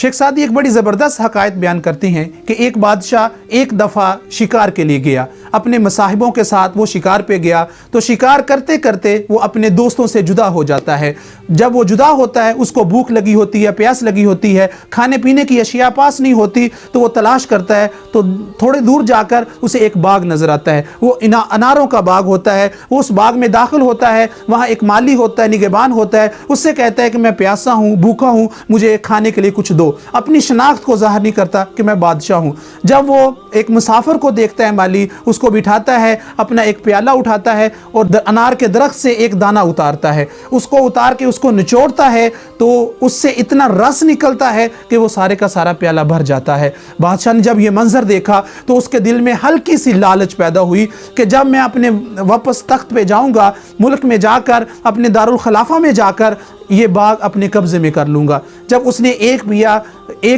शेख सादी एक बड़ी ज़बरदस्त हकायत बयान करते हैं कि एक बादशाह एक दफ़ा शिकार के लिए गया, अपने मसाहिबों के साथ वो शिकार पे गया, तो शिकार करते करते वो अपने दोस्तों से जुदा हो जाता है। जब वो जुदा होता है, उसको भूख लगी होती है, प्यास लगी होती है, खाने पीने की अशिया पास नहीं होती, तो वो तलाश करता है। तो थोड़े दूर जाकर उसे एक बाग नज़र आता है, वो अनारों का बाग होता है। वो उस बाग में दाखिल होता है, वहाँ एक माली होता है, निगहबान होता है, उससे कहता है कि मैं प्यासा हूँ, भूखा हूँ, मुझे खाने के लिए कुछ दो। अपनी शनाख्त को ज़ाहिर नहीं करता कि मैं बादशाह हूँ। जब वो एक मुसाफिर को देखता है माली, उसको बिठाता है, अपना एक प्याला उठाता है और अनार के दरख्त से एक दाना उतारता है, उसको उतार के उसको निचोड़ता है, तो उससे इतना रस निकलता है कि वो सारे का सारा प्याला भर जाता है। बादशाह ने जब ये मंजर देखा तो उसके दिल में हल्की सी लालच पैदा हुई कि जब मैं अपने वापस तख्त पे जाऊंगा, मुल्क में जाकर, अपने दारुल खिलाफा में जाकर ये बाग अपने कब्जे में कर लूँगा। जब उसने एक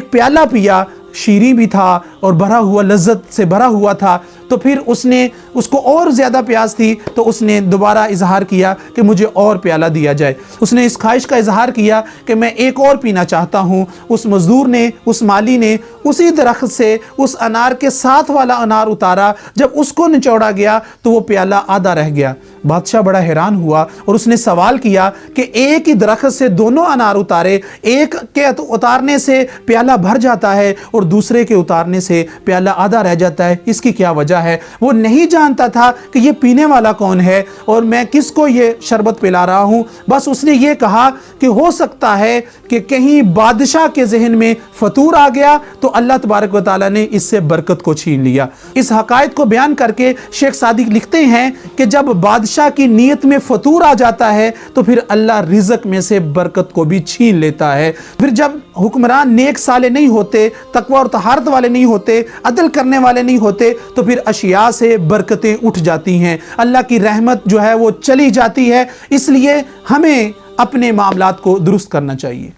प्याला पिया, शीरी भी था और भरा हुआ, लज्जत से भरा हुआ था, तो फिर उसको और ज़्यादा प्यास थी, तो उसने दोबारा इजहार किया कि मुझे और प्याला दिया जाए। उसने इस ख्वाहिश का इजहार किया कि मैं एक और पीना चाहता हूँ। उस मज़दूर ने, उस माली ने उसी दरख्त से उस अनार के साथ वाला अनार उतारा। जब उसको निचोड़ा गया तो वो प्याला आधा रह गया। बादशाह बड़ा हैरान हुआ और उसने सवाल किया कि एक ही दरख्त से दोनों अनार उतारे, एक के उतारने से प्याला भर जाता है और दूसरे के उतारने से प्याला आधा रह जाता है, इसकी क्या वजह है? वो नहीं जानता था कि ये पीने वाला कौन है और मैं किसको ये शरबत पिला रहा हूँ। बस उसने ये कहा कि हो सकता है कि कहीं बादशाह के जहन में फतूर आ गया तो अल्लाह तबारक व तआला ने इससे बरकत को छीन लिया। इस हकायत को बयान करके शेख सादी लिखते हैं कि जब बादशाह की नीयत में फतूर आ जाता है तो फिर अल्लाह रिज़्क में से बरकत को भी छीन लेता है। फिर जब हुक्मरान नेक साले नहीं होते, तकवा और तहारत वाले नहीं होते, अदल करने वाले नहीं होते, तो फिर अशिया से बरकतें उठ जाती हैं, अल्लाह की रहमत जो है वो चली जाती है। इसलिए हमें अपने मामलात को दुरुस्त करना चाहिए।